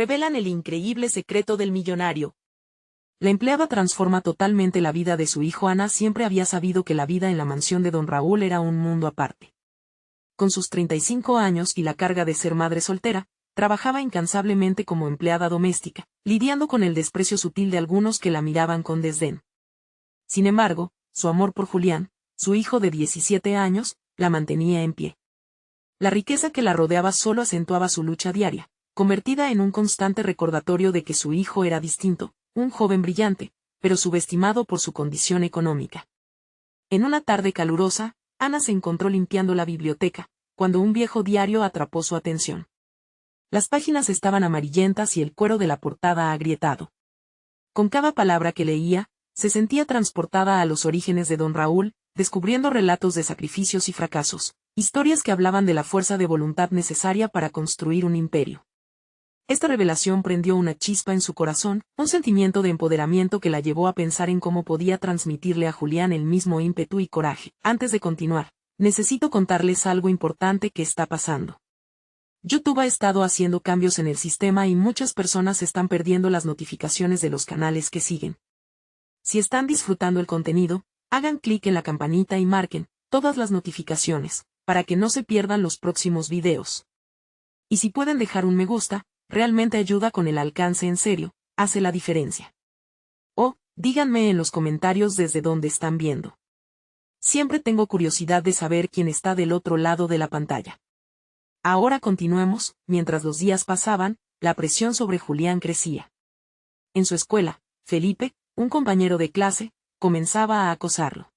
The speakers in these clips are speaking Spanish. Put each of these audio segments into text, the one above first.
revelan el increíble secreto del millonario. La empleada transforma totalmente la vida de su hijo. Ana siempre había sabido que la vida en la mansión de don Raúl era un mundo aparte. Con sus 35 años y la carga de ser madre soltera, trabajaba incansablemente como empleada doméstica, lidiando con el desprecio sutil de algunos que la miraban con desdén. Sin embargo, su amor por Julián, su hijo de 17 años, la mantenía en pie. La riqueza que la rodeaba solo acentuaba su lucha diaria, convertida en un constante recordatorio de que su hijo era distinto, un joven brillante, pero subestimado por su condición económica. En una tarde calurosa, Ana se encontró limpiando la biblioteca, cuando un viejo diario atrapó su atención. Las páginas estaban amarillentas y el cuero de la portada agrietado. Con cada palabra que leía, se sentía transportada a los orígenes de don Raúl, descubriendo relatos de sacrificios y fracasos, historias que hablaban de la fuerza de voluntad necesaria para construir un imperio. Esta revelación prendió una chispa en su corazón, un sentimiento de empoderamiento que la llevó a pensar en cómo podía transmitirle a Julián el mismo ímpetu y coraje. Antes de continuar, necesito contarles algo importante que está pasando. YouTube ha estado haciendo cambios en el sistema y muchas personas están perdiendo las notificaciones de los canales que siguen. Si están disfrutando el contenido, hagan clic en la campanita y marquen todas las notificaciones, para que no se pierdan los próximos videos. Y si pueden dejar un me gusta, realmente ayuda con el alcance. En serio, hace la diferencia. O, díganme en los comentarios desde dónde están viendo. Siempre tengo curiosidad de saber quién está del otro lado de la pantalla. Ahora continuemos. Mientras los días pasaban, la presión sobre Julián crecía. En su escuela, Felipe, un compañero de clase, comenzaba a acosarlo.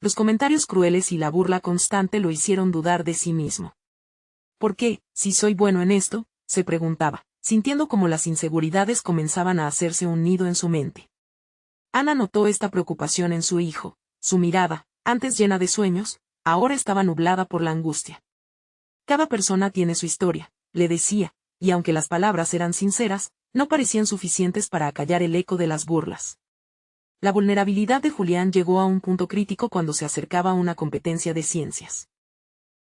Los comentarios crueles y la burla constante lo hicieron dudar de sí mismo. ¿Por qué, si soy bueno en esto?, se preguntaba, sintiendo como las inseguridades comenzaban a hacerse un nido en su mente. Ana notó esta preocupación en su hijo. Su mirada, antes llena de sueños, ahora estaba nublada por la angustia. Cada persona tiene su historia, le decía, y aunque las palabras eran sinceras, no parecían suficientes para acallar el eco de las burlas. La vulnerabilidad de Julián llegó a un punto crítico cuando se acercaba a una competencia de ciencias.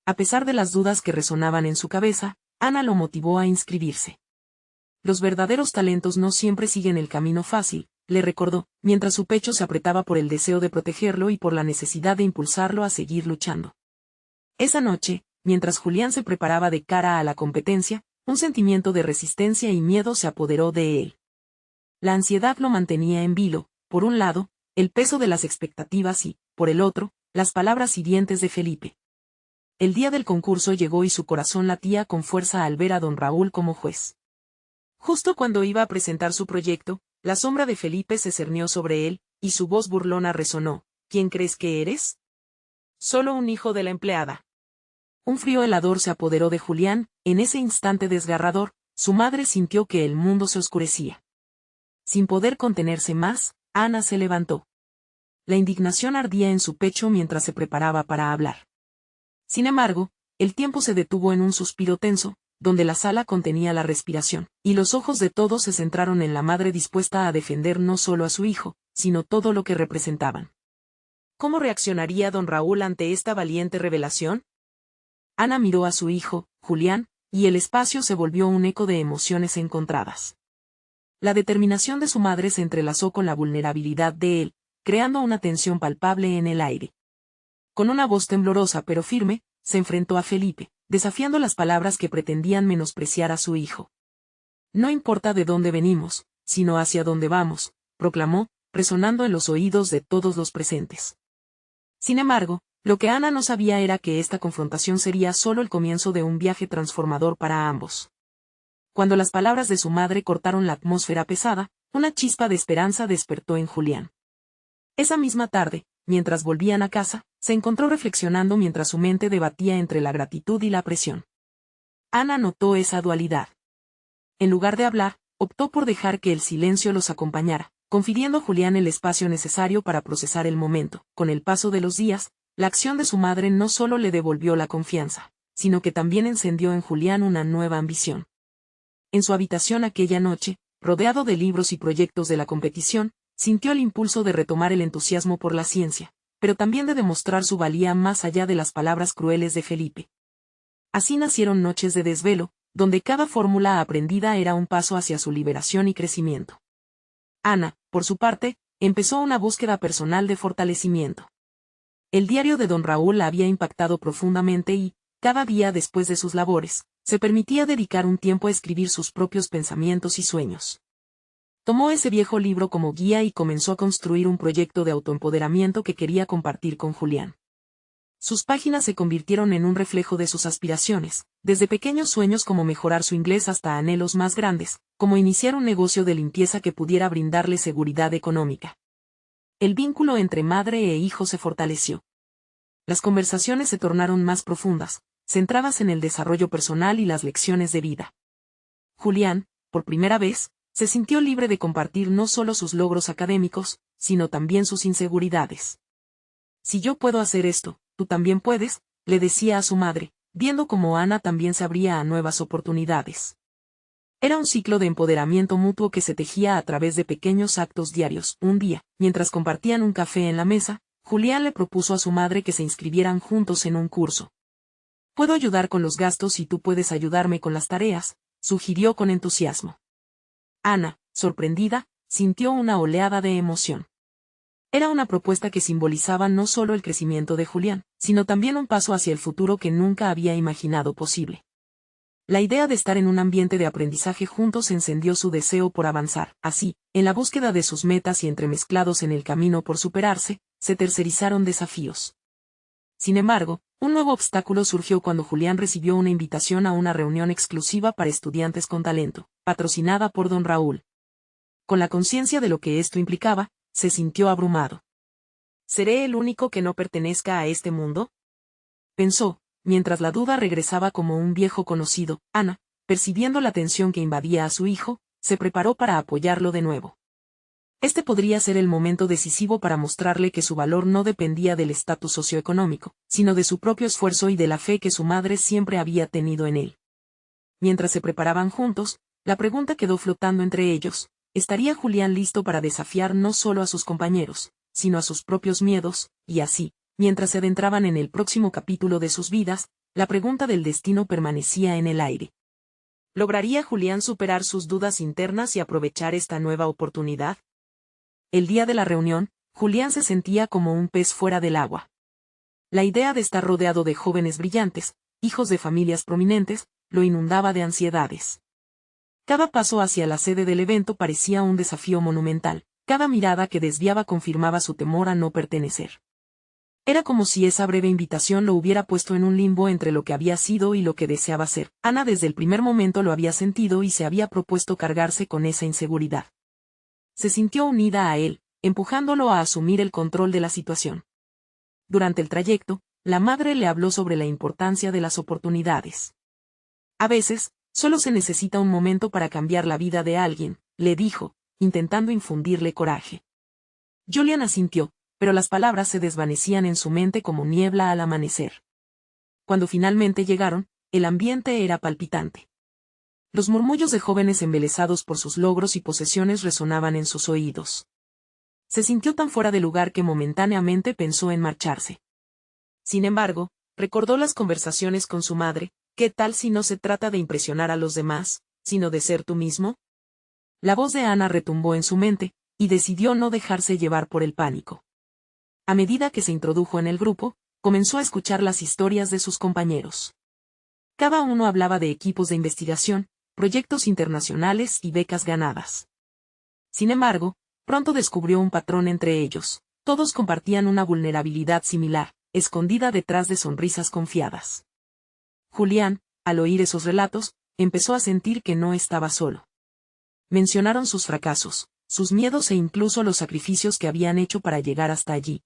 A pesar de las dudas que resonaban en su cabeza, Ana lo motivó a inscribirse. Los verdaderos talentos no siempre siguen el camino fácil, le recordó, mientras su pecho se apretaba por el deseo de protegerlo y por la necesidad de impulsarlo a seguir luchando. Esa noche, mientras Julián se preparaba de cara a la competencia, un sentimiento de resistencia y miedo se apoderó de él. La ansiedad lo mantenía en vilo, por un lado, el peso de las expectativas y, por el otro, las palabras hirientes de Felipe. El día del concurso llegó y su corazón latía con fuerza al ver a don Raúl como juez. Justo cuando iba a presentar su proyecto, la sombra de Felipe se cernió sobre él, y su voz burlona resonó: ¿Quién crees que eres? Solo un hijo de la empleada. Un frío helador se apoderó de Julián. En ese instante desgarrador, su madre sintió que el mundo se oscurecía. Sin poder contenerse más, Ana se levantó. La indignación ardía en su pecho mientras se preparaba para hablar. Sin embargo, el tiempo se detuvo en un suspiro tenso, donde la sala contenía la respiración, y los ojos de todos se centraron en la madre dispuesta a defender no solo a su hijo, sino todo lo que representaban. ¿Cómo reaccionaría don Raúl ante esta valiente revelación? Ana miró a su hijo, Julián, y el espacio se volvió un eco de emociones encontradas. La determinación de su madre se entrelazó con la vulnerabilidad de él, creando una tensión palpable en el aire. Con una voz temblorosa pero firme, se enfrentó a Felipe, desafiando las palabras que pretendían menospreciar a su hijo. No importa de dónde venimos, sino hacia dónde vamos, proclamó, resonando en los oídos de todos los presentes. Sin embargo, lo que Ana no sabía era que esta confrontación sería solo el comienzo de un viaje transformador para ambos. Cuando las palabras de su madre cortaron la atmósfera pesada, una chispa de esperanza despertó en Julián. Esa misma tarde, mientras volvían a casa, se encontró reflexionando mientras su mente debatía entre la gratitud y la presión. Ana notó esa dualidad. En lugar de hablar, optó por dejar que el silencio los acompañara, confiriendo a Julián el espacio necesario para procesar el momento. Con el paso de los días, la acción de su madre no solo le devolvió la confianza, sino que también encendió en Julián una nueva ambición. En su habitación aquella noche, rodeado de libros y proyectos de la competición, sintió el impulso de retomar el entusiasmo por la ciencia, pero también de demostrar su valía más allá de las palabras crueles de Felipe. Así nacieron noches de desvelo, donde cada fórmula aprendida era un paso hacia su liberación y crecimiento. Ana, por su parte, empezó una búsqueda personal de fortalecimiento. El diario de don Raúl la había impactado profundamente y, cada día después de sus labores, se permitía dedicar un tiempo a escribir sus propios pensamientos y sueños. Tomó ese viejo libro como guía y comenzó a construir un proyecto de autoempoderamiento que quería compartir con Julián. Sus páginas se convirtieron en un reflejo de sus aspiraciones, desde pequeños sueños como mejorar su inglés hasta anhelos más grandes, como iniciar un negocio de limpieza que pudiera brindarle seguridad económica. El vínculo entre madre e hijo se fortaleció. Las conversaciones se tornaron más profundas, centradas en el desarrollo personal y las lecciones de vida. Julián, por primera vez, se sintió libre de compartir no solo sus logros académicos, sino también sus inseguridades. Si yo puedo hacer esto, tú también puedes, le decía a su madre, viendo cómo Ana también se abría a nuevas oportunidades. Era un ciclo de empoderamiento mutuo que se tejía a través de pequeños actos diarios. Un día, mientras compartían un café en la mesa, Julián le propuso a su madre que se inscribieran juntos en un curso. Puedo ayudar con los gastos y tú puedes ayudarme con las tareas, sugirió con entusiasmo. Ana, sorprendida, sintió una oleada de emoción. Era una propuesta que simbolizaba no solo el crecimiento de Julián, sino también un paso hacia el futuro que nunca había imaginado posible. La idea de estar en un ambiente de aprendizaje juntos encendió su deseo por avanzar. Así, en la búsqueda de sus metas y entremezclados en el camino por superarse, se tercerizaron desafíos. Sin embargo, un nuevo obstáculo surgió cuando Julián recibió una invitación a una reunión exclusiva para estudiantes con talento, patrocinada por don Raúl. Con la conciencia de lo que esto implicaba, se sintió abrumado. ¿Seré el único que no pertenezca a este mundo?, pensó, mientras la duda regresaba como un viejo conocido. Ana, percibiendo la tensión que invadía a su hijo, se preparó para apoyarlo de nuevo. Este podría ser el momento decisivo para mostrarle que su valor no dependía del estatus socioeconómico, sino de su propio esfuerzo y de la fe que su madre siempre había tenido en él. Mientras se preparaban juntos, la pregunta quedó flotando entre ellos: ¿estaría Julián listo para desafiar no solo a sus compañeros, sino a sus propios miedos? Y así, mientras se adentraban en el próximo capítulo de sus vidas, la pregunta del destino permanecía en el aire. ¿Lograría Julián superar sus dudas internas y aprovechar esta nueva oportunidad? El día de la reunión, Julián se sentía como un pez fuera del agua. La idea de estar rodeado de jóvenes brillantes, hijos de familias prominentes, lo inundaba de ansiedades. Cada paso hacia la sede del evento parecía un desafío monumental, cada mirada que desviaba confirmaba su temor a no pertenecer. Era como si esa breve invitación lo hubiera puesto en un limbo entre lo que había sido y lo que deseaba ser. Ana desde el primer momento lo había sentido y se había propuesto cargarse con esa inseguridad. Se sintió unida a él, empujándolo a asumir el control de la situación. Durante el trayecto, la madre le habló sobre la importancia de las oportunidades. A veces, solo se necesita un momento para cambiar la vida de alguien, le dijo, intentando infundirle coraje. Julián asintió, pero las palabras se desvanecían en su mente como niebla al amanecer. Cuando finalmente llegaron, el ambiente era palpitante. Los murmullos de jóvenes embelesados por sus logros y posesiones resonaban en sus oídos. Se sintió tan fuera de lugar que momentáneamente pensó en marcharse. Sin embargo, recordó las conversaciones con su madre: ¿qué tal si no se trata de impresionar a los demás, sino de ser tú mismo? La voz de Ana retumbó en su mente, y decidió no dejarse llevar por el pánico. A medida que se introdujo en el grupo, comenzó a escuchar las historias de sus compañeros. Cada uno hablaba de equipos de investigación, proyectos internacionales y becas ganadas. Sin embargo, pronto descubrió un patrón entre ellos: todos compartían una vulnerabilidad similar, escondida detrás de sonrisas confiadas. Julián, al oír esos relatos, empezó a sentir que no estaba solo. Mencionaron sus fracasos, sus miedos e incluso los sacrificios que habían hecho para llegar hasta allí.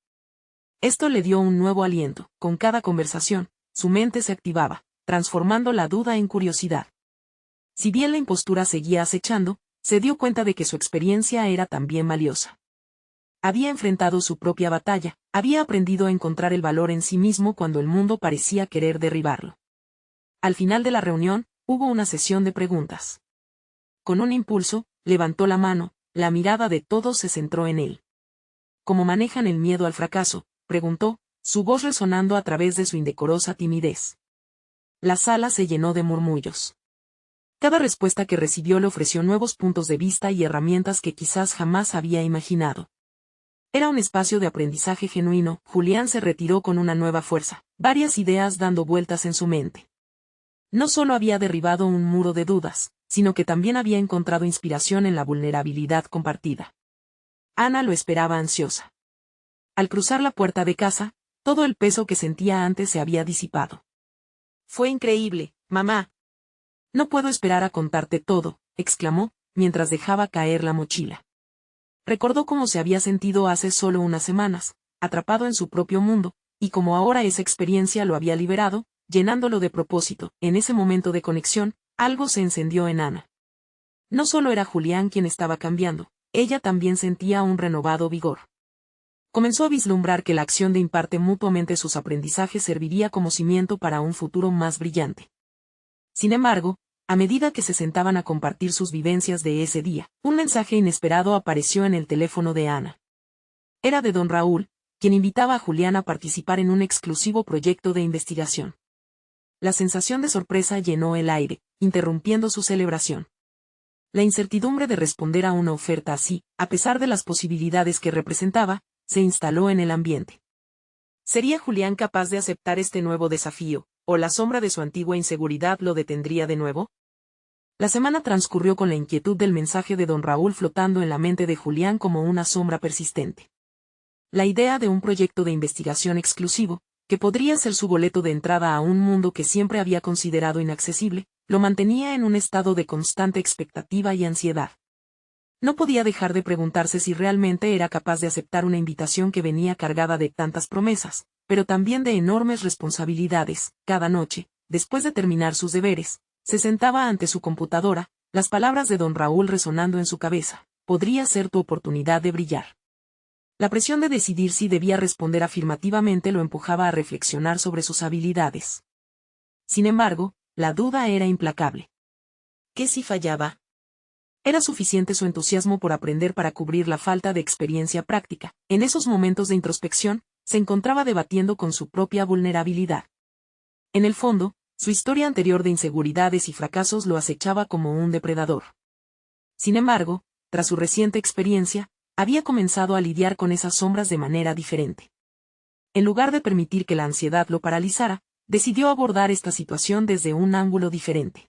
Esto le dio un nuevo aliento. Con cada conversación, su mente se activaba, transformando la duda en curiosidad. Si bien la impostura seguía acechando, se dio cuenta de que su experiencia era también valiosa. Había enfrentado su propia batalla, había aprendido a encontrar el valor en sí mismo cuando el mundo parecía querer derribarlo. Al final de la reunión, hubo una sesión de preguntas. Con un impulso, levantó la mano, la mirada de todos se centró en él. ¿Cómo manejan el miedo al fracaso?, preguntó, su voz resonando a través de su indecorosa timidez. La sala se llenó de murmullos. Cada respuesta que recibió le ofreció nuevos puntos de vista y herramientas que quizás jamás había imaginado. Era un espacio de aprendizaje genuino. Julián se retiró con una nueva fuerza, varias ideas dando vueltas en su mente. No solo había derribado un muro de dudas, sino que también había encontrado inspiración en la vulnerabilidad compartida. Ana lo esperaba ansiosa. Al cruzar la puerta de casa, todo el peso que sentía antes se había disipado. Fue increíble, mamá. No puedo esperar a contarte todo, exclamó, mientras dejaba caer la mochila. Recordó cómo se había sentido hace solo unas semanas, atrapado en su propio mundo, y cómo ahora esa experiencia lo había liberado, llenándolo de propósito. En ese momento de conexión, algo se encendió en Ana. No solo era Julián quien estaba cambiando, ella también sentía un renovado vigor. Comenzó a vislumbrar que la acción de imparte mutuamente sus aprendizajes serviría como cimiento para un futuro más brillante. Sin embargo, a medida que se sentaban a compartir sus vivencias de ese día, un mensaje inesperado apareció en el teléfono de Ana. Era de don Raúl, quien invitaba a Julián a participar en un exclusivo proyecto de investigación. La sensación de sorpresa llenó el aire, interrumpiendo su celebración. La incertidumbre de responder a una oferta así, a pesar de las posibilidades que representaba, se instaló en el ambiente. ¿Sería Julián capaz de aceptar este nuevo desafío, o la sombra de su antigua inseguridad lo detendría de nuevo? La semana transcurrió con la inquietud del mensaje de don Raúl flotando en la mente de Julián como una sombra persistente. La idea de un proyecto de investigación exclusivo, que podría ser su boleto de entrada a un mundo que siempre había considerado inaccesible, lo mantenía en un estado de constante expectativa y ansiedad. No podía dejar de preguntarse si realmente era capaz de aceptar una invitación que venía cargada de tantas promesas, pero también de enormes responsabilidades. Cada noche, después de terminar sus deberes, se sentaba ante su computadora, las palabras de don Raúl resonando en su cabeza: podría ser tu oportunidad de brillar. La presión de decidir si debía responder afirmativamente lo empujaba a reflexionar sobre sus habilidades. Sin embargo, la duda era implacable. ¿Qué si fallaba? Era suficiente su entusiasmo por aprender para cubrir la falta de experiencia práctica. En esos momentos de introspección, se encontraba debatiendo con su propia vulnerabilidad. En el fondo, su historia anterior de inseguridades y fracasos lo acechaba como un depredador. Sin embargo, tras su reciente experiencia, había comenzado a lidiar con esas sombras de manera diferente. En lugar de permitir que la ansiedad lo paralizara, decidió abordar esta situación desde un ángulo diferente.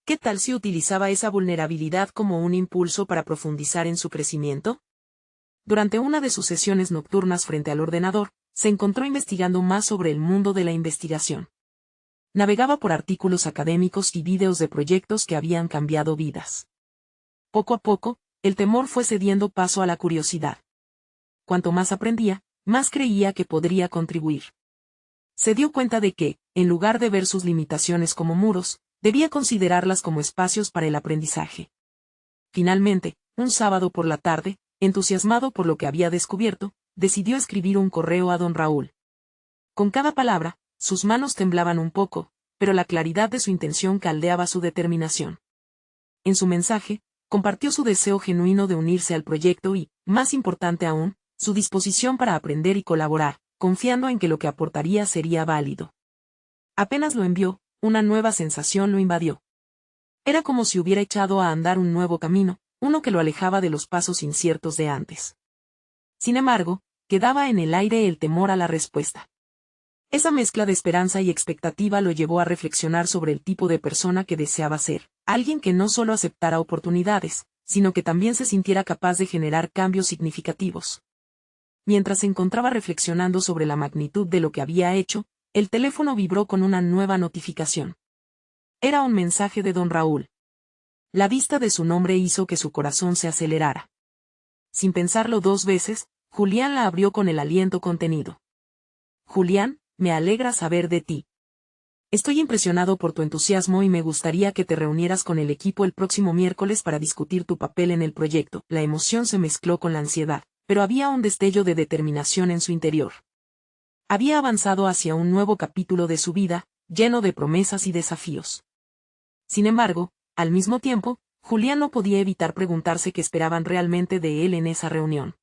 ¿Qué tal si utilizaba esa vulnerabilidad como un impulso para profundizar en su crecimiento? Durante una de sus sesiones nocturnas frente al ordenador, se encontró investigando más sobre el mundo de la investigación. Navegaba por artículos académicos y vídeos de proyectos que habían cambiado vidas. Poco a poco, el temor fue cediendo paso a la curiosidad. Cuanto más aprendía, más creía que podría contribuir. Se dio cuenta de que, en lugar de ver sus limitaciones como muros, debía considerarlas como espacios para el aprendizaje. Finalmente, un sábado por la tarde, entusiasmado por lo que había descubierto, decidió escribir un correo a don Raúl. Con cada palabra, sus manos temblaban un poco, pero la claridad de su intención caldeaba su determinación. En su mensaje, compartió su deseo genuino de unirse al proyecto y, más importante aún, su disposición para aprender y colaborar, confiando en que lo que aportaría sería válido. Apenas lo envió, una nueva sensación lo invadió. Era como si hubiera echado a andar un nuevo camino, uno que lo alejaba de los pasos inciertos de antes. Sin embargo, quedaba en el aire el temor a la respuesta. Esa mezcla de esperanza y expectativa lo llevó a reflexionar sobre el tipo de persona que deseaba ser, alguien que no solo aceptara oportunidades, sino que también se sintiera capaz de generar cambios significativos. Mientras se encontraba reflexionando sobre la magnitud de lo que había hecho, el teléfono vibró con una nueva notificación. Era un mensaje de don Raúl. La vista de su nombre hizo que su corazón se acelerara. Sin pensarlo dos veces, Julián la abrió con el aliento contenido. Julián, me alegra saber de ti. Estoy impresionado por tu entusiasmo y me gustaría que te reunieras con el equipo el próximo miércoles para discutir tu papel en el proyecto. La emoción se mezcló con la ansiedad, pero había un destello de determinación en su interior. Había avanzado hacia un nuevo capítulo de su vida, lleno de promesas y desafíos. Sin embargo, al mismo tiempo, Julián no podía evitar preguntarse qué esperaban realmente de él en esa reunión.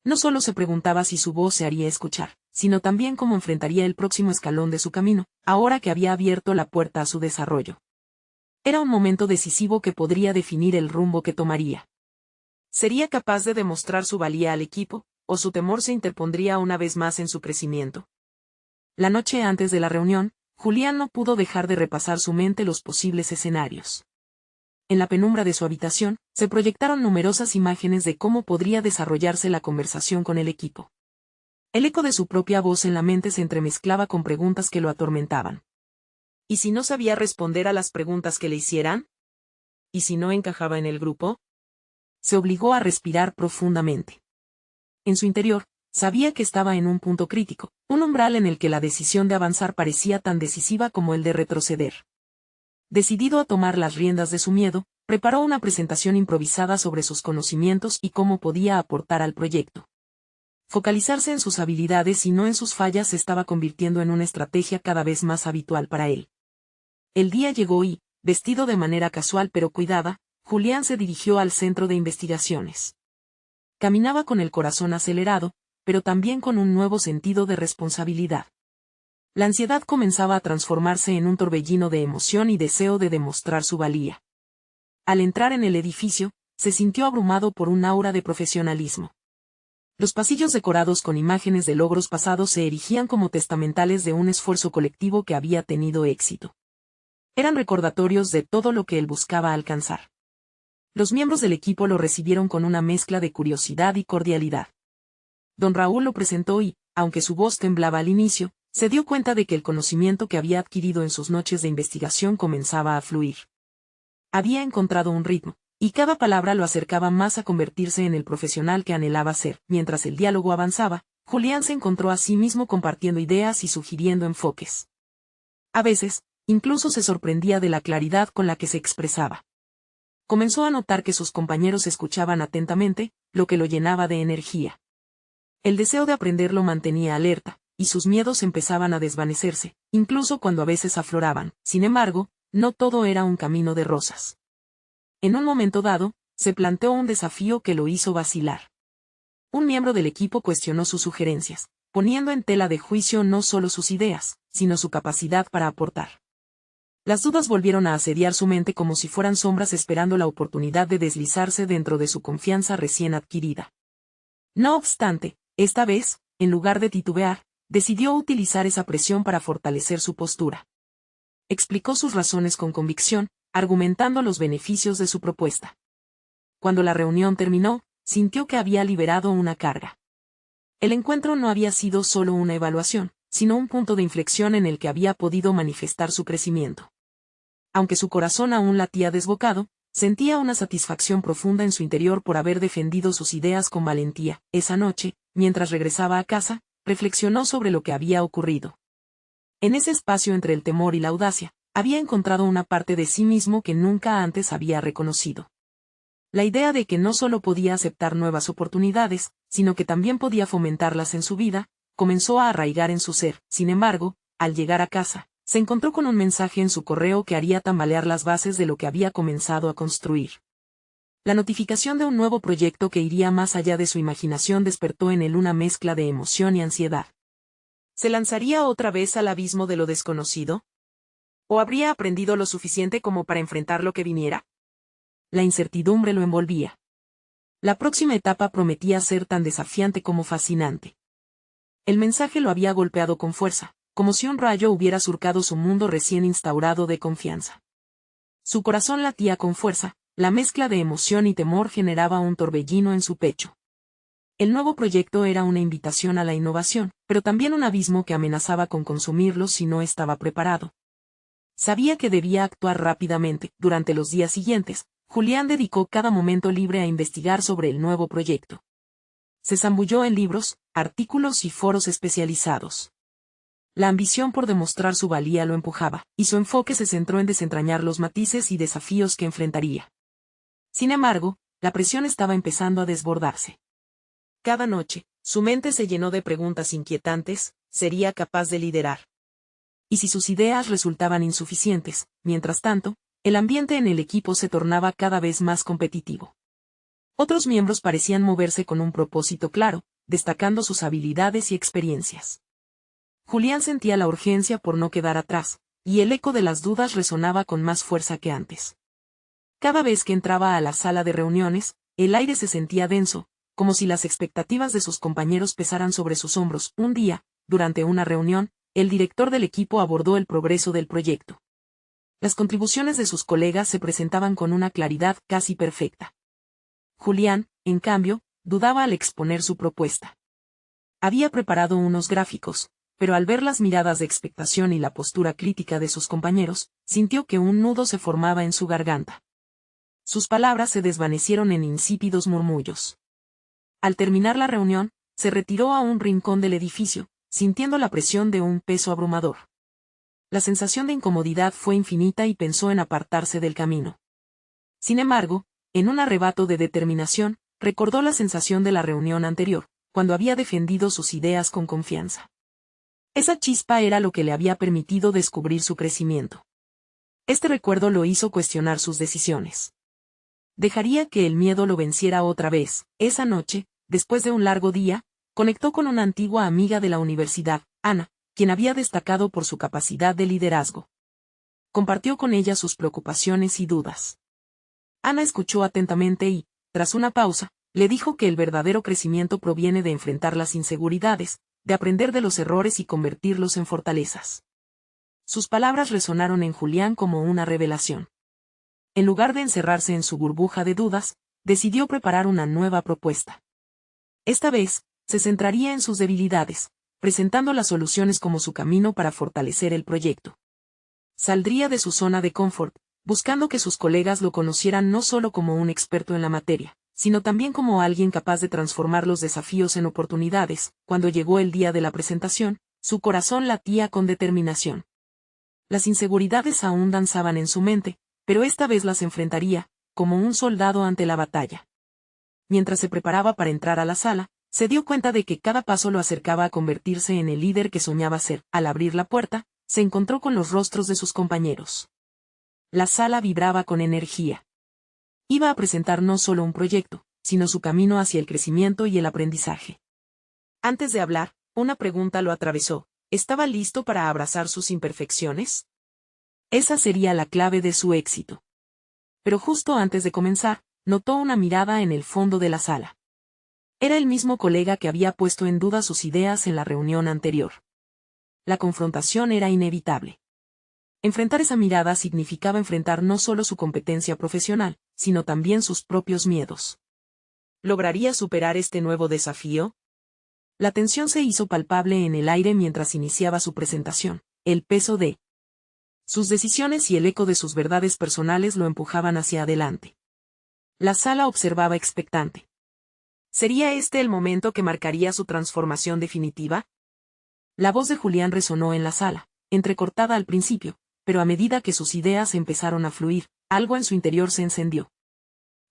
No solo se preguntaba si su voz se haría escuchar, sino también cómo enfrentaría el próximo escalón de su camino, ahora que había abierto la puerta a su desarrollo. Era un momento decisivo que podría definir el rumbo que tomaría. ¿Sería capaz de demostrar su valía al equipo, o su temor se interpondría una vez más en su crecimiento? La noche antes de la reunión, Julián no pudo dejar de repasar su mente los posibles escenarios. En la penumbra de su habitación, se proyectaron numerosas imágenes de cómo podría desarrollarse la conversación con el equipo. El eco de su propia voz en la mente se entremezclaba con preguntas que lo atormentaban. ¿Y si no sabía responder a las preguntas que le hicieran? ¿Y si no encajaba en el grupo? Se obligó a respirar profundamente. En su interior, sabía que estaba en un punto crítico, un umbral en el que la decisión de avanzar parecía tan decisiva como el de retroceder. Decidido a tomar las riendas de su miedo, preparó una presentación improvisada sobre sus conocimientos y cómo podía aportar al proyecto. Focalizarse en sus habilidades y no en sus fallas se estaba convirtiendo en una estrategia cada vez más habitual para él. El día llegó y, vestido de manera casual pero cuidada, Julián se dirigió al centro de investigaciones. Caminaba con el corazón acelerado, pero también con un nuevo sentido de responsabilidad. La ansiedad comenzaba a transformarse en un torbellino de emoción y deseo de demostrar su valía. Al entrar en el edificio, se sintió abrumado por un aura de profesionalismo. Los pasillos decorados con imágenes de logros pasados se erigían como testamentales de un esfuerzo colectivo que había tenido éxito. Eran recordatorios de todo lo que él buscaba alcanzar. Los miembros del equipo lo recibieron con una mezcla de curiosidad y cordialidad. Don Raúl lo presentó y, aunque su voz temblaba al inicio, se dio cuenta de que el conocimiento que había adquirido en sus noches de investigación comenzaba a fluir. Había encontrado un ritmo, y cada palabra lo acercaba más a convertirse en el profesional que anhelaba ser. Mientras el diálogo avanzaba, Julián se encontró a sí mismo compartiendo ideas y sugiriendo enfoques. A veces, incluso se sorprendía de la claridad con la que se expresaba. Comenzó a notar que sus compañeros escuchaban atentamente, lo que lo llenaba de energía. El deseo de aprender lo mantenía alerta, y sus miedos empezaban a desvanecerse, incluso cuando a veces afloraban. Sin embargo, no todo era un camino de rosas. En un momento dado, se planteó un desafío que lo hizo vacilar. Un miembro del equipo cuestionó sus sugerencias, poniendo en tela de juicio no solo sus ideas, sino su capacidad para aportar. Las dudas volvieron a asediar su mente como si fueran sombras esperando la oportunidad de deslizarse dentro de su confianza recién adquirida. No obstante, esta vez, en lugar de titubear, decidió utilizar esa presión para fortalecer su postura. Explicó sus razones con convicción, argumentando los beneficios de su propuesta. Cuando la reunión terminó, sintió que había liberado una carga. El encuentro no había sido solo una evaluación, sino un punto de inflexión en el que había podido manifestar su crecimiento. Aunque su corazón aún latía desbocado, sentía una satisfacción profunda en su interior por haber defendido sus ideas con valentía. Esa noche, mientras regresaba a casa, reflexionó sobre lo que había ocurrido. En ese espacio entre el temor y la audacia, había encontrado una parte de sí mismo que nunca antes había reconocido. La idea de que no solo podía aceptar nuevas oportunidades, sino que también podía fomentarlas en su vida, comenzó a arraigar en su ser. Sin embargo, al llegar a casa, se encontró con un mensaje en su correo que haría tambalear las bases de lo que había comenzado a construir. La notificación de un nuevo proyecto que iría más allá de su imaginación despertó en él una mezcla de emoción y ansiedad. ¿Se lanzaría otra vez al abismo de lo desconocido? ¿O habría aprendido lo suficiente como para enfrentar lo que viniera? La incertidumbre lo envolvía. La próxima etapa prometía ser tan desafiante como fascinante. El mensaje lo había golpeado con fuerza, como si un rayo hubiera surcado su mundo recién instaurado de confianza. Su corazón latía con fuerza, la mezcla de emoción y temor generaba un torbellino en su pecho. El nuevo proyecto era una invitación a la innovación, pero también un abismo que amenazaba con consumirlo si no estaba preparado. Sabía que debía actuar rápidamente. Durante los días siguientes, Julián dedicó cada momento libre a investigar sobre el nuevo proyecto. Se zambulló en libros, artículos y foros especializados. La ambición por demostrar su valía lo empujaba, y su enfoque se centró en desentrañar los matices y desafíos que enfrentaría. Sin embargo, la presión estaba empezando a desbordarse. Cada noche, su mente se llenó de preguntas inquietantes. ¿Sería capaz de liderar? Y si sus ideas resultaban insuficientes, mientras tanto, el ambiente en el equipo se tornaba cada vez más competitivo. Otros miembros parecían moverse con un propósito claro, destacando sus habilidades y experiencias. Julián sentía la urgencia por no quedar atrás, y el eco de las dudas resonaba con más fuerza que antes. Cada vez que entraba a la sala de reuniones, el aire se sentía denso, como si las expectativas de sus compañeros pesaran sobre sus hombros. Un día, durante una reunión, el director del equipo abordó el progreso del proyecto. Las contribuciones de sus colegas se presentaban con una claridad casi perfecta. Julián, en cambio, dudaba al exponer su propuesta. Había preparado unos gráficos, pero al ver las miradas de expectación y la postura crítica de sus compañeros, sintió que un nudo se formaba en su garganta. Sus palabras se desvanecieron en insípidos murmullos. Al terminar la reunión, se retiró a un rincón del edificio, sintiendo la presión de un peso abrumador. La sensación de incomodidad fue infinita y pensó en apartarse del camino. Sin embargo, en un arrebato de determinación, recordó la sensación de la reunión anterior, cuando había defendido sus ideas con confianza. Esa chispa era lo que le había permitido descubrir su crecimiento. Este recuerdo lo hizo cuestionar sus decisiones. Dejaría que el miedo lo venciera otra vez. Esa noche, después de un largo día, conectó con una antigua amiga de la universidad, Ana, quien había destacado por su capacidad de liderazgo. Compartió con ella sus preocupaciones y dudas. Ana escuchó atentamente y, tras una pausa, le dijo que el verdadero crecimiento proviene de enfrentar las inseguridades, de aprender de los errores y convertirlos en fortalezas. Sus palabras resonaron en Julián como una revelación. En lugar de encerrarse en su burbuja de dudas, decidió preparar una nueva propuesta. Esta vez, se centraría en sus debilidades, presentando las soluciones como su camino para fortalecer el proyecto. Saldría de su zona de confort, buscando que sus colegas lo conocieran no solo como un experto en la materia, sino también como alguien capaz de transformar los desafíos en oportunidades. Cuando llegó el día de la presentación, su corazón latía con determinación. Las inseguridades aún danzaban en su mente, pero esta vez las enfrentaría, como un soldado ante la batalla. Mientras se preparaba para entrar a la sala, se dio cuenta de que cada paso lo acercaba a convertirse en el líder que soñaba ser. Al abrir la puerta, se encontró con los rostros de sus compañeros. La sala vibraba con energía. Iba a presentar no solo un proyecto, sino su camino hacia el crecimiento y el aprendizaje. Antes de hablar, una pregunta lo atravesó. ¿Estaba listo para abrazar sus imperfecciones? Esa sería la clave de su éxito. Pero justo antes de comenzar, notó una mirada en el fondo de la sala. Era el mismo colega que había puesto en duda sus ideas en la reunión anterior. La confrontación era inevitable. Enfrentar esa mirada significaba enfrentar no solo su competencia profesional, sino también sus propios miedos. ¿Lograría superar este nuevo desafío? La tensión se hizo palpable en el aire mientras iniciaba su presentación. El peso de sus decisiones y el eco de sus verdades personales lo empujaban hacia adelante. La sala observaba expectante. ¿Sería este el momento que marcaría su transformación definitiva? La voz de Julián resonó en la sala, entrecortada al principio, pero a medida que sus ideas empezaron a fluir, algo en su interior se encendió.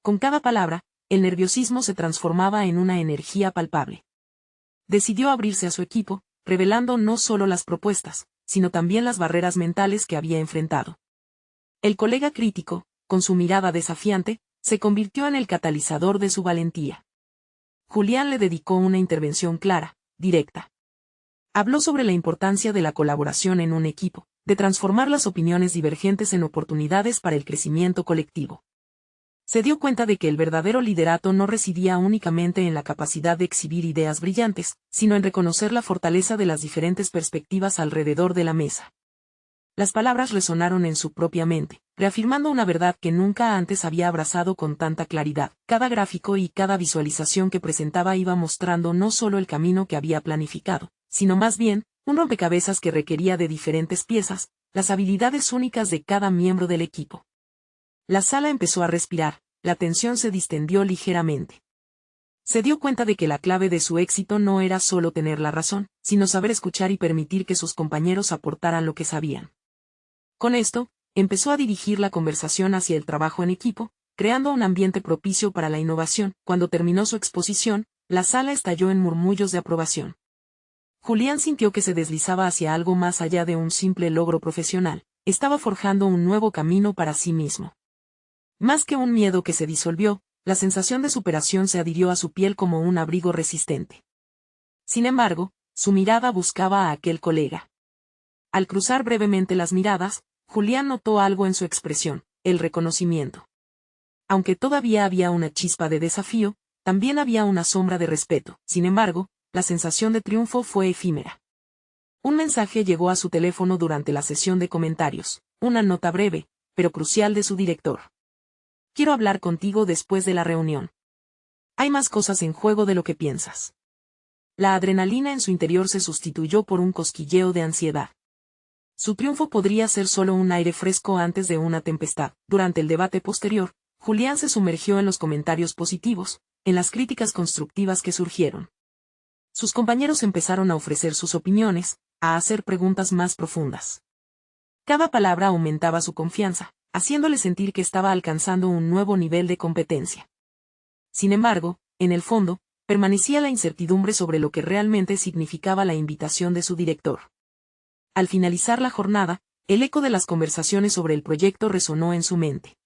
Con cada palabra, el nerviosismo se transformaba en una energía palpable. Decidió abrirse a su equipo, revelando no solo las propuestas, sino también las barreras mentales que había enfrentado. El colega crítico, con su mirada desafiante, se convirtió en el catalizador de su valentía. Julián le dedicó una intervención clara, directa. Habló sobre la importancia de la colaboración en un equipo, de transformar las opiniones divergentes en oportunidades para el crecimiento colectivo. Se dio cuenta de que el verdadero liderato no residía únicamente en la capacidad de exhibir ideas brillantes, sino en reconocer la fortaleza de las diferentes perspectivas alrededor de la mesa. Las palabras resonaron en su propia mente, reafirmando una verdad que nunca antes había abrazado con tanta claridad. Cada gráfico y cada visualización que presentaba iba mostrando no solo el camino que había planificado, sino más bien, un rompecabezas que requería de diferentes piezas, las habilidades únicas de cada miembro del equipo. La sala empezó a respirar, la tensión se distendió ligeramente. Se dio cuenta de que la clave de su éxito no era solo tener la razón, sino saber escuchar y permitir que sus compañeros aportaran lo que sabían. Con esto, empezó a dirigir la conversación hacia el trabajo en equipo, creando un ambiente propicio para la innovación. Cuando terminó su exposición, la sala estalló en murmullos de aprobación. Julián sintió que se deslizaba hacia algo más allá de un simple logro profesional, estaba forjando un nuevo camino para sí mismo. Más que un miedo que se disolvió, la sensación de superación se adhirió a su piel como un abrigo resistente. Sin embargo, su mirada buscaba a aquel colega. Al cruzar brevemente las miradas, Julián notó algo en su expresión, el reconocimiento. Aunque todavía había una chispa de desafío, también había una sombra de respeto. Sin embargo, la sensación de triunfo fue efímera. Un mensaje llegó a su teléfono durante la sesión de comentarios, una nota breve, pero crucial de su director. Quiero hablar contigo después de la reunión. Hay más cosas en juego de lo que piensas. La adrenalina en su interior se sustituyó por un cosquilleo de ansiedad. Su triunfo podría ser solo un aire fresco antes de una tempestad. Durante el debate posterior, Julián se sumergió en los comentarios positivos, en las críticas constructivas que surgieron. Sus compañeros empezaron a ofrecer sus opiniones, a hacer preguntas más profundas. Cada palabra aumentaba su confianza, haciéndole sentir que estaba alcanzando un nuevo nivel de competencia. Sin embargo, en el fondo, permanecía la incertidumbre sobre lo que realmente significaba la invitación de su director. Al finalizar la jornada, el eco de las conversaciones sobre el proyecto resonó en su mente.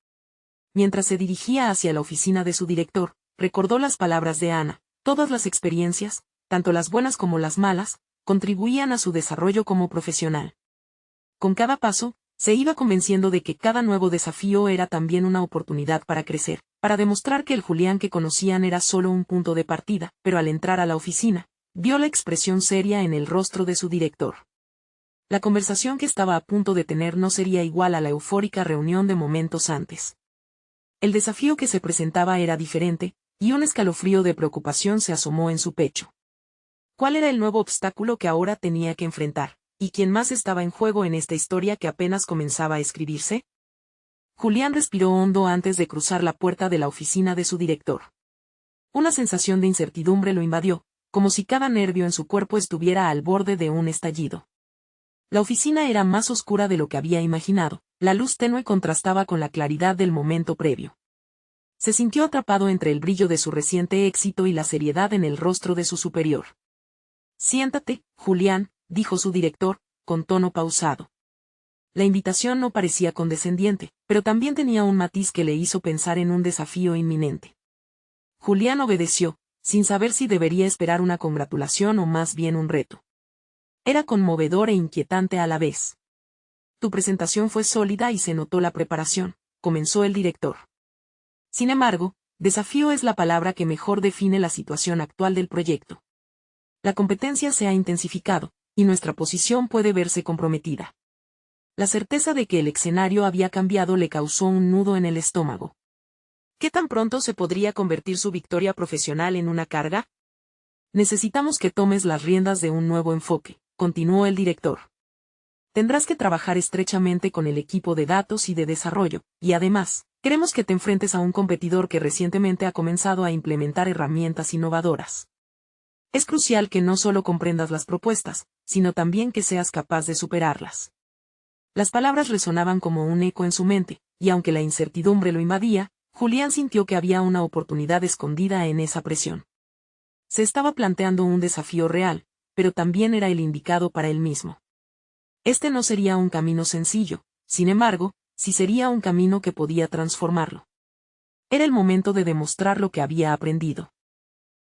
Mientras se dirigía hacia la oficina de su director, recordó las palabras de Ana: todas las experiencias, tanto las buenas como las malas, contribuían a su desarrollo como profesional. Con cada paso, se iba convenciendo de que cada nuevo desafío era también una oportunidad para crecer, para demostrar que el Julián que conocían era solo un punto de partida. Pero al entrar a la oficina, vio la expresión seria en el rostro de su director. La conversación que estaba a punto de tener no sería igual a la eufórica reunión de momentos antes. El desafío que se presentaba era diferente, y un escalofrío de preocupación se asomó en su pecho. ¿Cuál era el nuevo obstáculo que ahora tenía que enfrentar? ¿Y quién más estaba en juego en esta historia que apenas comenzaba a escribirse? Julián respiró hondo antes de cruzar la puerta de la oficina de su director. Una sensación de incertidumbre lo invadió, como si cada nervio en su cuerpo estuviera al borde de un estallido. La oficina era más oscura de lo que había imaginado, la luz tenue contrastaba con la claridad del momento previo. Se sintió atrapado entre el brillo de su reciente éxito y la seriedad en el rostro de su superior. Siéntate, Julián, dijo su director, con tono pausado. La invitación no parecía condescendiente, pero también tenía un matiz que le hizo pensar en un desafío inminente. Julián obedeció, sin saber si debería esperar una congratulación o más bien un reto. Era conmovedor e inquietante a la vez. Tu presentación fue sólida y se notó la preparación, comenzó el director. Sin embargo, desafío es la palabra que mejor define la situación actual del proyecto. La competencia se ha intensificado, y nuestra posición puede verse comprometida. La certeza de que el escenario había cambiado le causó un nudo en el estómago. ¿Qué tan pronto se podría convertir su victoria profesional en una carga? Necesitamos que tomes las riendas de un nuevo enfoque, continuó el director. Tendrás que trabajar estrechamente con el equipo de datos y de desarrollo, y además, queremos que te enfrentes a un competidor que recientemente ha comenzado a implementar herramientas innovadoras. Es crucial que no solo comprendas las propuestas, sino también que seas capaz de superarlas. Las palabras resonaban como un eco en su mente, y aunque la incertidumbre lo invadía, Julián sintió que había una oportunidad escondida en esa presión. Se estaba planteando un desafío real, pero también era el indicado para él mismo. Este no sería un camino sencillo, sin embargo, sí sería un camino que podía transformarlo. Era el momento de demostrar lo que había aprendido.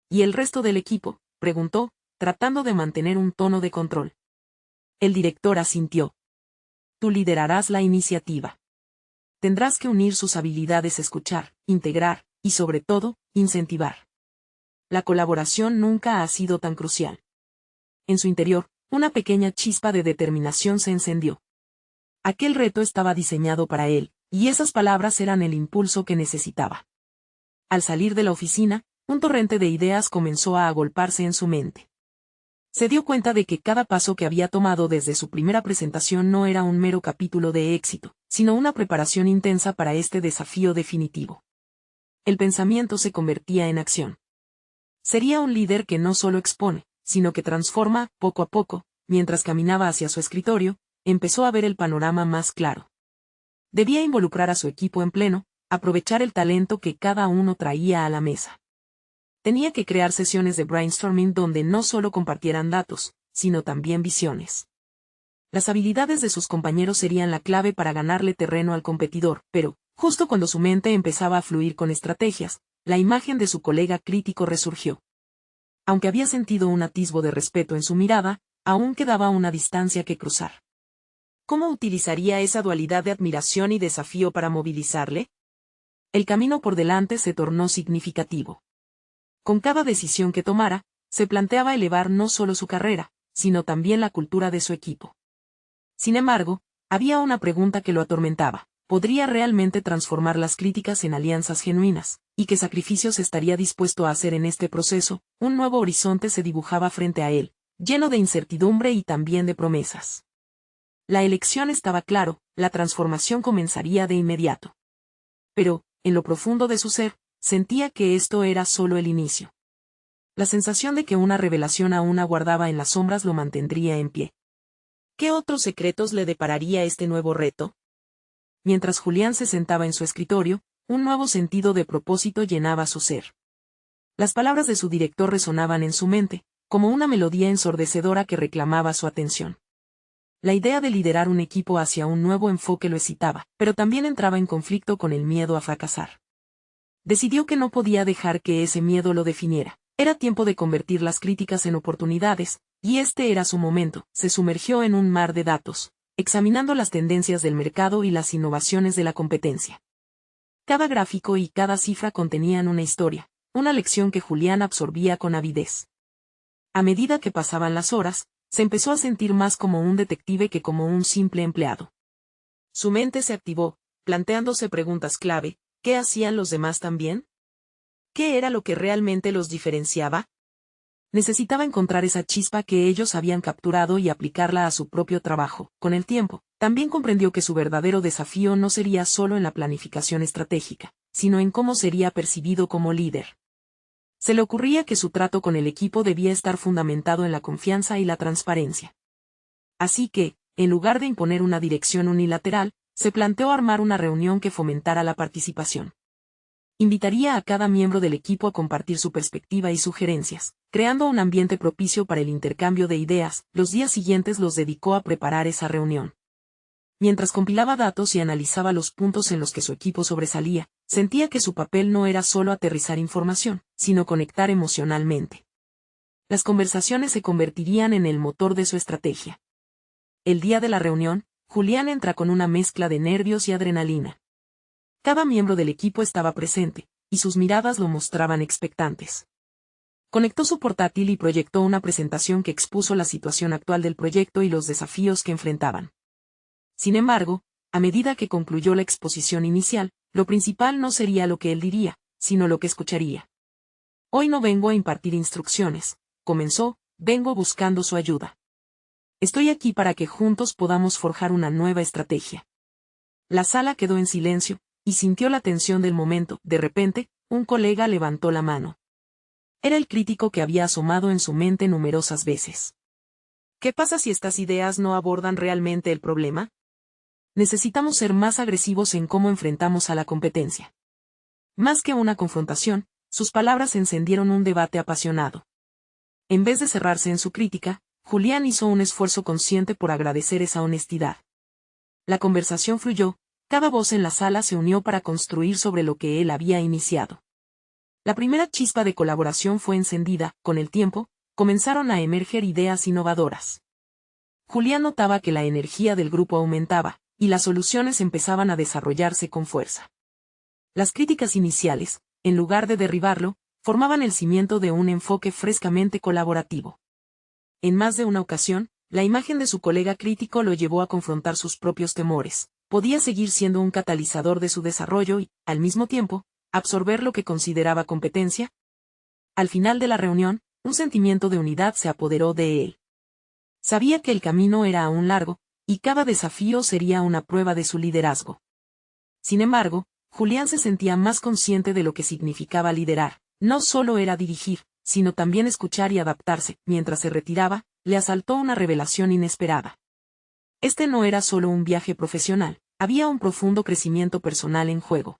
¿Y el resto del equipo?, preguntó, tratando de mantener un tono de control. El director asintió. Tú liderarás la iniciativa. Tendrás que unir sus habilidades: escuchar, integrar, y sobre todo, incentivar. La colaboración nunca ha sido tan crucial. En su interior, una pequeña chispa de determinación se encendió. Aquel reto estaba diseñado para él, y esas palabras eran el impulso que necesitaba. Al salir de la oficina, un torrente de ideas comenzó a agolparse en su mente. Se dio cuenta de que cada paso que había tomado desde su primera presentación no era un mero capítulo de éxito, sino una preparación intensa para este desafío definitivo. El pensamiento se convertía en acción. Sería un líder que no solo expone, sino que transforma. Poco a poco, mientras caminaba hacia su escritorio, empezó a ver el panorama más claro. Debía involucrar a su equipo en pleno, aprovechar el talento que cada uno traía a la mesa. Tenía que crear sesiones de brainstorming donde no solo compartieran datos, sino también visiones. Las habilidades de sus compañeros serían la clave para ganarle terreno al competidor, pero, justo cuando su mente empezaba a fluir con estrategias, la imagen de su colega crítico resurgió. Aunque había sentido un atisbo de respeto en su mirada, aún quedaba una distancia que cruzar. ¿Cómo utilizaría esa dualidad de admiración y desafío para movilizarle? El camino por delante se tornó significativo. Con cada decisión que tomara, se planteaba elevar no solo su carrera, sino también la cultura de su equipo. Sin embargo, había una pregunta que lo atormentaba. ¿Podría realmente transformar las críticas en alianzas genuinas? ¿Y qué sacrificios estaría dispuesto a hacer en este proceso? Un nuevo horizonte se dibujaba frente a él, lleno de incertidumbre y también de promesas. La elección estaba claro, la transformación comenzaría de inmediato. Pero, en lo profundo de su ser, sentía que esto era solo el inicio. La sensación de que una revelación aún aguardaba en las sombras lo mantendría en pie. ¿Qué otros secretos le depararía este nuevo reto? Mientras Julián se sentaba en su escritorio, un nuevo sentido de propósito llenaba su ser. Las palabras de su director resonaban en su mente, como una melodía ensordecedora que reclamaba su atención. La idea de liderar un equipo hacia un nuevo enfoque lo excitaba, pero también entraba en conflicto con el miedo a fracasar. Decidió que no podía dejar que ese miedo lo definiera. Era tiempo de convertir las críticas en oportunidades, y este era su momento. Se sumergió en un mar de datos, examinando las tendencias del mercado y las innovaciones de la competencia. Cada gráfico y cada cifra contenían una historia, una lección que Julián absorbía con avidez. A medida que pasaban las horas, se empezó a sentir más como un detective que como un simple empleado. Su mente se activó, planteándose preguntas clave: ¿qué hacían los demás también? ¿Qué era lo que realmente los diferenciaba? Necesitaba encontrar esa chispa que ellos habían capturado y aplicarla a su propio trabajo. Con el tiempo, también comprendió que su verdadero desafío no sería solo en la planificación estratégica, sino en cómo sería percibido como líder. Se le ocurría que su trato con el equipo debía estar fundamentado en la confianza y la transparencia. Así que, en lugar de imponer una dirección unilateral, se planteó armar una reunión que fomentara la participación. Invitaría a cada miembro del equipo a compartir su perspectiva y sugerencias, creando un ambiente propicio para el intercambio de ideas. Los días siguientes los dedicó a preparar esa reunión. Mientras compilaba datos y analizaba los puntos en los que su equipo sobresalía, sentía que su papel no era solo aterrizar información, sino conectar emocionalmente. Las conversaciones se convertirían en el motor de su estrategia. El día de la reunión, Julián entra con una mezcla de nervios y adrenalina. Cada miembro del equipo estaba presente, y sus miradas lo mostraban expectantes. Conectó su portátil y proyectó una presentación que expuso la situación actual del proyecto y los desafíos que enfrentaban. Sin embargo, a medida que concluyó la exposición inicial, lo principal no sería lo que él diría, sino lo que escucharía. Hoy no vengo a impartir instrucciones, comenzó, vengo buscando su ayuda. Estoy aquí para que juntos podamos forjar una nueva estrategia. La sala quedó en silencio, y sintió la tensión del momento. De repente, un colega levantó la mano. Era el crítico que había asomado en su mente numerosas veces. ¿Qué pasa si estas ideas no abordan realmente el problema? Necesitamos ser más agresivos en cómo enfrentamos a la competencia. Más que una confrontación, sus palabras encendieron un debate apasionado. En vez de cerrarse en su crítica, Julián hizo un esfuerzo consciente por agradecer esa honestidad. La conversación fluyó. Cada voz en la sala se unió para construir sobre lo que él había iniciado. La primera chispa de colaboración fue encendida. Con el tiempo, comenzaron a emerger ideas innovadoras. Julián notaba que la energía del grupo aumentaba, y las soluciones empezaban a desarrollarse con fuerza. Las críticas iniciales, en lugar de derribarlo, formaban el cimiento de un enfoque frescamente colaborativo. En más de una ocasión, la imagen de su colega crítico lo llevó a confrontar sus propios temores. Podía seguir siendo un catalizador de su desarrollo y, al mismo tiempo, absorber lo que consideraba competencia. Al final de la reunión, un sentimiento de unidad se apoderó de él. Sabía que el camino era aún largo, y cada desafío sería una prueba de su liderazgo. Sin embargo, Julián se sentía más consciente de lo que significaba liderar. No solo era dirigir, sino también escuchar y adaptarse. Mientras se retiraba, le asaltó una revelación inesperada. Este no era solo un viaje profesional, había un profundo crecimiento personal en juego.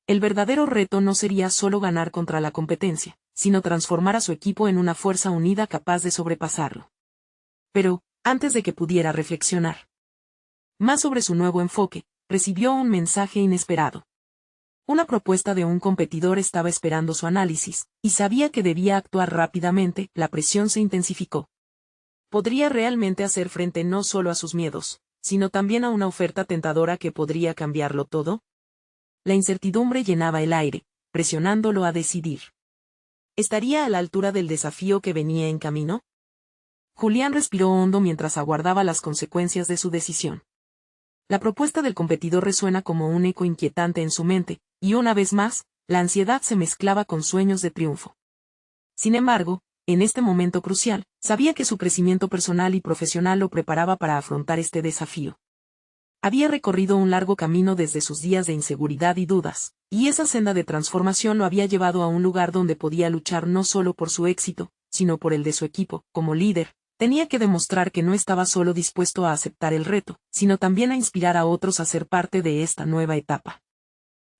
El verdadero reto no sería solo ganar contra la competencia, sino transformar a su equipo en una fuerza unida capaz de sobrepasarlo. Pero, antes de que pudiera reflexionar más sobre su nuevo enfoque, recibió un mensaje inesperado. Una propuesta de un competidor estaba esperando su análisis, y sabía que debía actuar rápidamente. La presión se intensificó. Podría realmente hacer frente no solo a sus miedos, sino también a una oferta tentadora que podría cambiarlo todo? La incertidumbre llenaba el aire, presionándolo a decidir. ¿Estaría a la altura del desafío que venía en camino? Julián respiró hondo mientras aguardaba las consecuencias de su decisión. La propuesta del competidor resuena como un eco inquietante en su mente, y una vez más, la ansiedad se mezclaba con sueños de triunfo. Sin embargo, en este momento crucial, sabía que su crecimiento personal y profesional lo preparaba para afrontar este desafío. Había recorrido un largo camino desde sus días de inseguridad y dudas, y esa senda de transformación lo había llevado a un lugar donde podía luchar no solo por su éxito, sino por el de su equipo. Como líder, tenía que demostrar que no estaba solo dispuesto a aceptar el reto, sino también a inspirar a otros a ser parte de esta nueva etapa.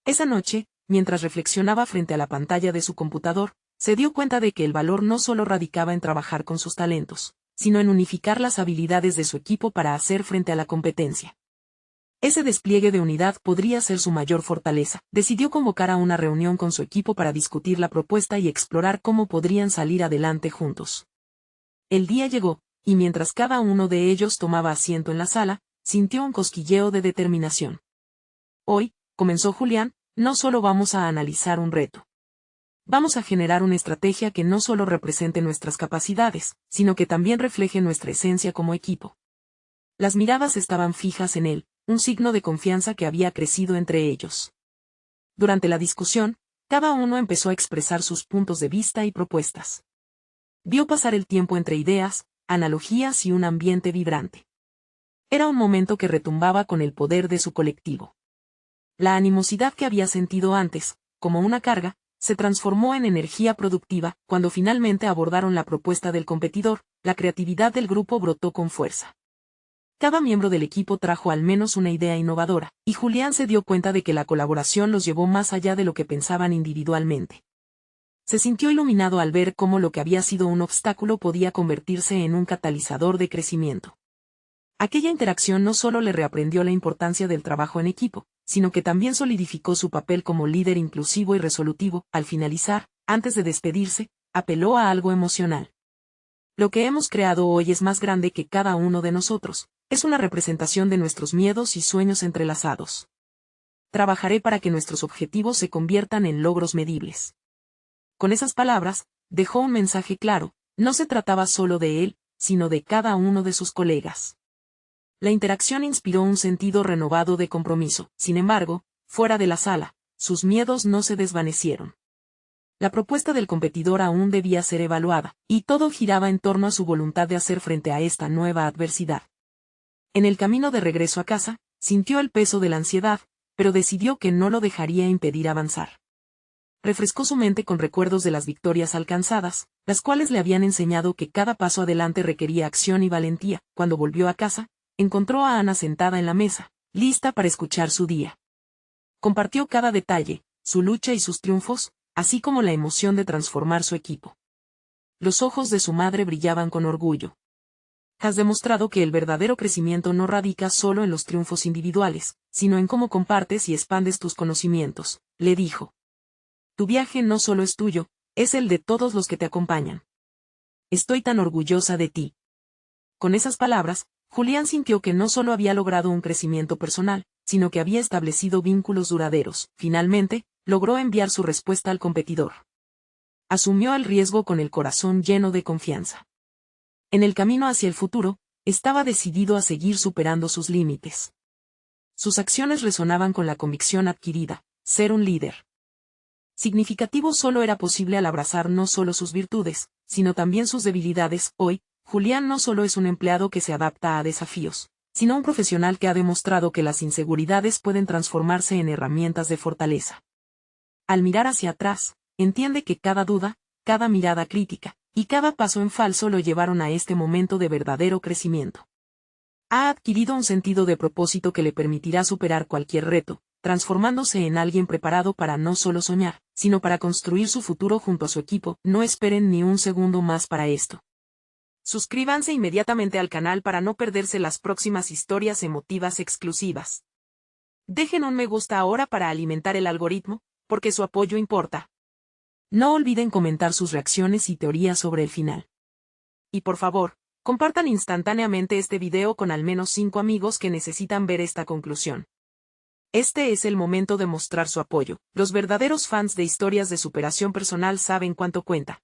Esa noche, mientras reflexionaba frente a la pantalla de su computador, se dio cuenta de que el valor no solo radicaba en trabajar con sus talentos, sino en unificar las habilidades de su equipo para hacer frente a la competencia. Ese despliegue de unidad podría ser su mayor fortaleza. Decidió convocar a una reunión con su equipo para discutir la propuesta y explorar cómo podrían salir adelante juntos. El día llegó, y mientras cada uno de ellos tomaba asiento en la sala, sintió un cosquilleo de determinación. Hoy, comenzó Julián, no solo vamos a analizar un reto. Vamos a generar una estrategia que no solo represente nuestras capacidades, sino que también refleje nuestra esencia como equipo. Las miradas estaban fijas en él, un signo de confianza que había crecido entre ellos. Durante la discusión, cada uno empezó a expresar sus puntos de vista y propuestas. Vio pasar el tiempo entre ideas, analogías y un ambiente vibrante. Era un momento que retumbaba con el poder de su colectivo. La animosidad que había sentido antes, como una carga, se transformó en energía productiva. Cuando finalmente abordaron la propuesta del competidor, la creatividad del grupo brotó con fuerza. Cada miembro del equipo trajo al menos una idea innovadora, y Julián se dio cuenta de que la colaboración los llevó más allá de lo que pensaban individualmente. Se sintió iluminado al ver cómo lo que había sido un obstáculo podía convertirse en un catalizador de crecimiento. Aquella interacción no solo le reaprendió la importancia del trabajo en equipo, sino que también solidificó su papel como líder inclusivo y resolutivo. Al finalizar, antes de despedirse, apeló a algo emocional. Lo que hemos creado hoy es más grande que cada uno de nosotros. Es una representación de nuestros miedos y sueños entrelazados. Trabajaré para que nuestros objetivos se conviertan en logros medibles. Con esas palabras, dejó un mensaje claro, no se trataba solo de él, sino de cada uno de sus colegas. La interacción inspiró un sentido renovado de compromiso. Sin embargo, fuera de la sala, sus miedos no se desvanecieron. La propuesta del competidor aún debía ser evaluada, y todo giraba en torno a su voluntad de hacer frente a esta nueva adversidad. En el camino de regreso a casa, sintió el peso de la ansiedad, pero decidió que no lo dejaría impedir avanzar. Refrescó su mente con recuerdos de las victorias alcanzadas, las cuales le habían enseñado que cada paso adelante requería acción y valentía. Cuando volvió a casa, encontró a Ana sentada en la mesa, lista para escuchar su día. Compartió cada detalle, su lucha y sus triunfos, así como la emoción de transformar su equipo. Los ojos de su madre brillaban con orgullo. Has demostrado que el verdadero crecimiento no radica solo en los triunfos individuales, sino en cómo compartes y expandes tus conocimientos, le dijo. Tu viaje no solo es tuyo, es el de todos los que te acompañan. Estoy tan orgullosa de ti. Con esas palabras, Julián sintió que no solo había logrado un crecimiento personal, sino que había establecido vínculos duraderos. Finalmente, logró enviar su respuesta al competidor. Asumió el riesgo con el corazón lleno de confianza. En el camino hacia el futuro, estaba decidido a seguir superando sus límites. Sus acciones resonaban con la convicción adquirida, ser un líder significativo solo era posible al abrazar no solo sus virtudes, sino también sus debilidades. Hoy, Julián no solo es un empleado que se adapta a desafíos, sino un profesional que ha demostrado que las inseguridades pueden transformarse en herramientas de fortaleza. Al mirar hacia atrás, entiende que cada duda, cada mirada crítica, y cada paso en falso lo llevaron a este momento de verdadero crecimiento. Ha adquirido un sentido de propósito que le permitirá superar cualquier reto, transformándose en alguien preparado para no solo soñar, sino para construir su futuro junto a su equipo. No esperen ni un segundo más para esto. Suscríbanse inmediatamente al canal para no perderse las próximas historias emotivas exclusivas. Dejen un me gusta ahora para alimentar el algoritmo, porque su apoyo importa. No olviden comentar sus reacciones y teorías sobre el final. Y por favor, Compartan instantáneamente este video con al menos 5 amigos que necesitan ver esta conclusión. Este es el momento de mostrar su apoyo. Los verdaderos fans de historias de superación personal saben cuánto cuenta.